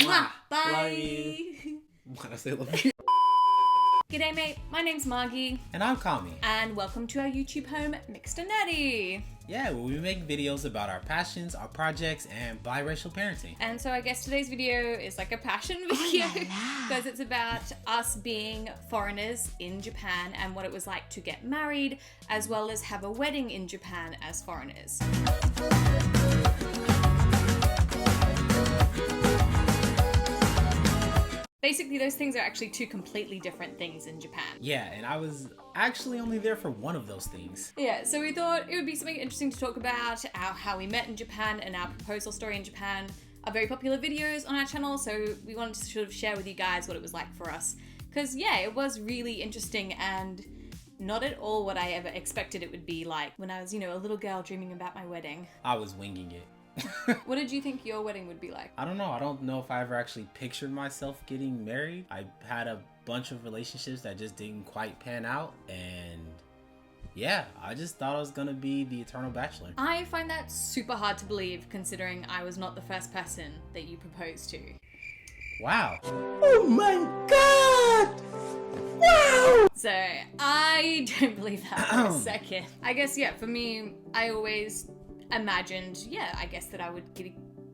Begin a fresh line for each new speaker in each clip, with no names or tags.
Mwah.
Bye.
Love you. What I say, love you.
G'day mate, my name's Margie.
And I'm Kami.
And welcome to our YouTube home, Mixed and Nerdy.
Yeah, where we make videos about our passions, our projects, and biracial parenting.
And so I guess today's video is like a passion video because it's about us being foreigners in Japan and what it was like to get married as well as have a wedding in Japan as foreigners. Basically, those things are actually two completely different things in Japan.
Yeah, and I was actually only there for one of those things.
Yeah, so we thought it would be something interesting to talk about, how we met in Japan and our proposal story in Japan are very popular videos on our channel, so we wanted to sort of share with you guys what it was like for us. Because yeah, it was really interesting and not at all what I ever expected it would be like when I was, a little girl dreaming about my wedding.
I was winging it.
What did you think your wedding would be like?
I don't know. I don't know if I ever actually pictured myself getting married. I had a bunch of relationships that just didn't quite pan out. And yeah, I just thought I was going to be the eternal bachelor.
I find that super hard to believe considering I was not the first person that you proposed to.
Wow.
Oh my god! Wow!
So I don't believe that for a second. I guess, yeah, for me, I always imagined, I guess that I would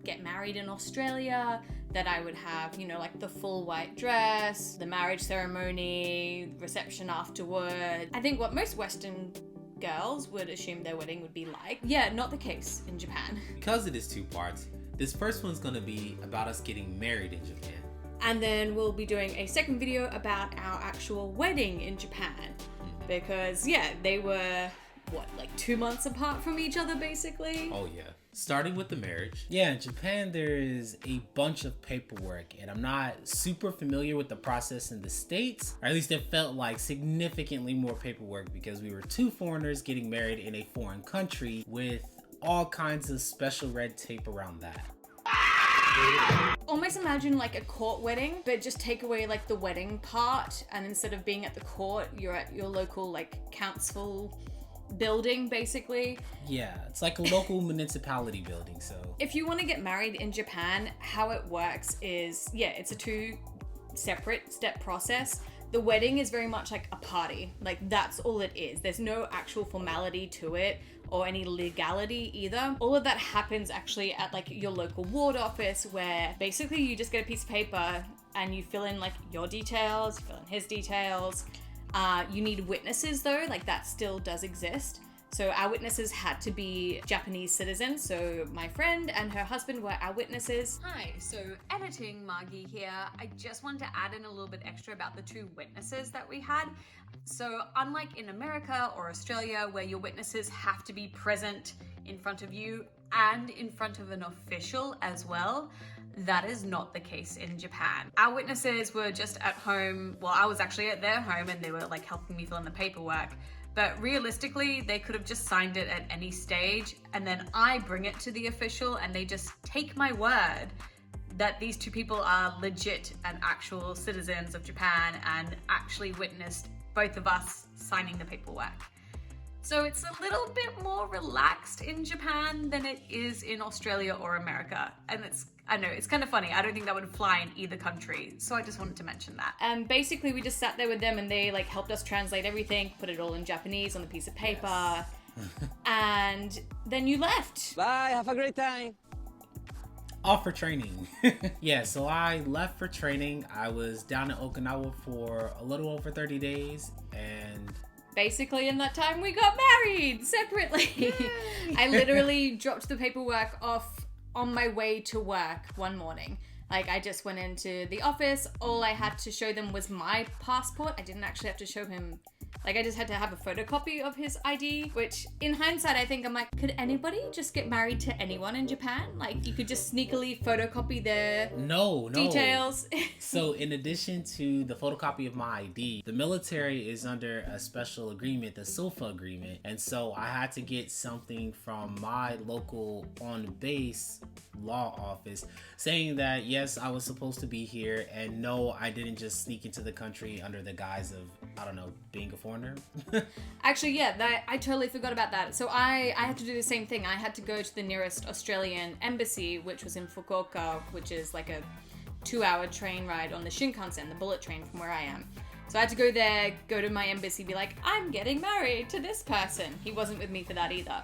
get married in Australia, that I would have, like the full white dress, the marriage ceremony, reception afterward. I think what most Western girls would assume their wedding would be like. Yeah, not the case in Japan.
Because it is two parts, this first one's going to be about us getting married in Japan.
And then we'll be doing a second video about our actual wedding in Japan. Because, they were like 2 months apart from each other, basically?
Oh, yeah. Starting with the marriage. Yeah, in Japan, there is a bunch of paperwork, and I'm not super familiar with the process in the States, or at least it felt like significantly more paperwork because we were two foreigners getting married in a foreign country with all kinds of special red tape around that.
Almost imagine like a court wedding, but just take away like the wedding part, and instead of being at the court, you're at your local like council building, basically.
Yeah, it's like a local municipality building. So
if you want to get married in Japan, how it works is, it's a 2 separate step process. The wedding is very much like a party. Like that's all it is. There's no actual formality to it or any legality either. All of that happens actually at like your local ward office, where basically you just get a piece of paper and you fill in like your details, you fill in his details. You need witnesses though, like that still does exist. So our witnesses had to be Japanese citizens. So my friend and her husband were our witnesses. Hi, so editing Margie here. I just wanted to add in a little bit extra about the 2 witnesses that we had. So unlike in America or Australia, where your witnesses have to be present in front of you and in front of an official as well, that is not the case in Japan. Our witnesses were just at home. Well, I was actually at their home and they were like helping me fill in the paperwork. But realistically, they could have just signed it at any stage, and then I bring it to the official and they just take my word that these 2 people are legit and actual citizens of Japan and actually witnessed both of us signing the paperwork. So it's a little bit more relaxed in Japan than it is in Australia or America. And I know, it's kind of funny. I don't think that would fly in either country. So I just wanted to mention that. And basically we just sat there with them and they like helped us translate everything, put it all in Japanese on a piece of paper. Yes. And then you left.
Bye, have a great time.
Off for training. Yeah, so I left for training. I was down in Okinawa for a little over 30 days and
basically in that time we got married separately. I literally dropped the paperwork off on my way to work one morning. Like I just went into the office. All I had to show them was my passport. I didn't actually have to show him, like I just had to have a photocopy of his ID, which in hindsight, I think I'm like, could anybody just get married to anyone in Japan? Like you could just sneakily photocopy their details.
So in addition to the photocopy of my ID, the military is under a special agreement, the SOFA agreement. And so I had to get something from my local on base law office saying that yes, I was supposed to be here, and no, I didn't just sneak into the country under the guise of, I don't know, being a foreigner.
Actually, yeah, I totally forgot about that. So I had to do the same thing. I had to go to the nearest Australian embassy, which was in Fukuoka, which is like a 2-hour train ride on the Shinkansen, the bullet train from where I am. So I had to go there, go to my embassy, be like, I'm getting married to this person. He wasn't with me for that either.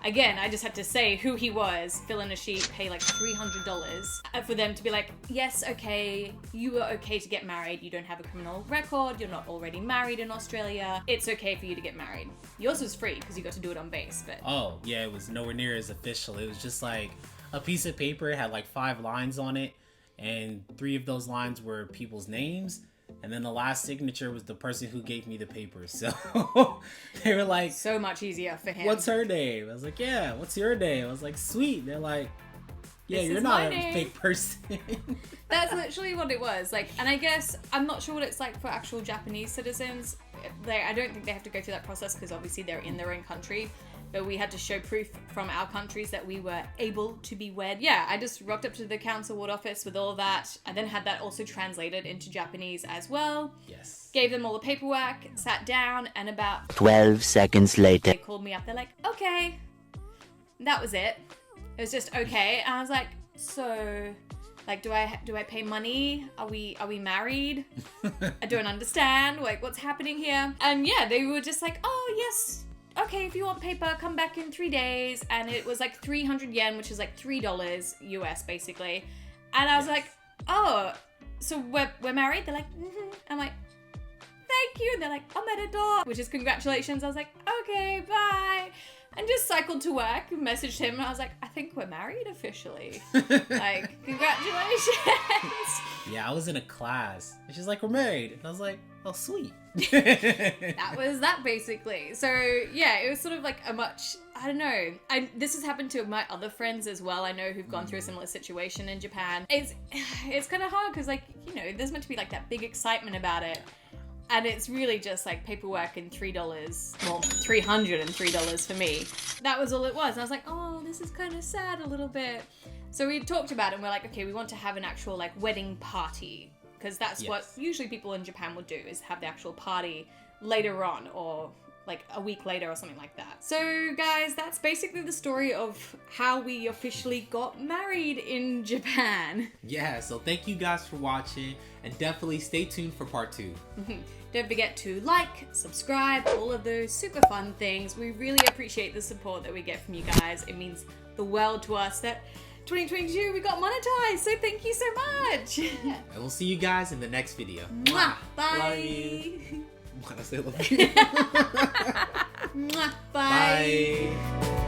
Again, I just had to say who he was, fill in a sheet, pay like $300 for them to be like, yes, okay, you are okay to get married. You don't have a criminal record. You're not already married in Australia. It's okay for you to get married. Yours was free because you got to do it on base, but...
Oh, yeah, it was nowhere near as official. It was just like a piece of paper. It had like 5 lines on it, and 3 of those lines were people's names. And then the last signature was the person who gave me the paper. So they were like,
so much easier for him.
What's her name? I was like, yeah, what's your name? I was like, sweet. They're like, yeah,
This
you're
is
not
my
a
name.
fake person.
That's literally what it was. Like, and I guess, I'm not sure what it's like for actual Japanese citizens. I don't think they have to go through that process because obviously they're in their own country. But we had to show proof from our countries that we were able to be wed. Yeah, I just rocked up to the council ward office with all that. I then had that also translated into Japanese as well.
Yes.
Gave them all the paperwork, sat down, and about
12 seconds later.
they called me up. They're like, okay. That was it. It was just okay. And I was like, so, like, do I pay money? Are we married? I don't understand. Like, what's happening here? And yeah, they were just like, oh yes. Okay, if you want paper, come back in 3 days. And it was like 300 yen, which is like $3 US basically. And I was like, oh, so we're married? They're like, mm-hmm. I'm like, thank you. And they're like, omedetou, which is congratulations. I was like, okay, bye. And just cycled to work, messaged him, and I was like, I think we're married officially. Like, congratulations.
Yeah, I was in a class. And she's like, we're married. And I was like, oh, sweet.
That was that basically. So yeah, it was sort of like a much, I don't know. This has happened to my other friends as well. I know who've gone through a similar situation in Japan. It's kind of hard because, like, you know, there's meant to be like that big excitement about it. And it's really just like paperwork and $3, well, $303 for me. That was all it was. And I was like, oh, this is kind of sad a little bit. So we talked about it and we're like, okay, we want to have an actual like wedding party. Because that's what usually people in Japan would do, is have the actual party later on or like a week later or something like that. So guys, that's basically the story of how we officially got married in Japan.
Yeah, so thank you guys for watching, and definitely stay tuned for part 2.
Don't forget to like, subscribe, all of those super fun things. We really appreciate the support that we get from you guys. It means the world to us that 2022 we got monetized, so thank you so much.
And we'll see you guys in the next video.
Mwah. Bye.
Love you. I say love you.
Mwah. Bye.
Bye.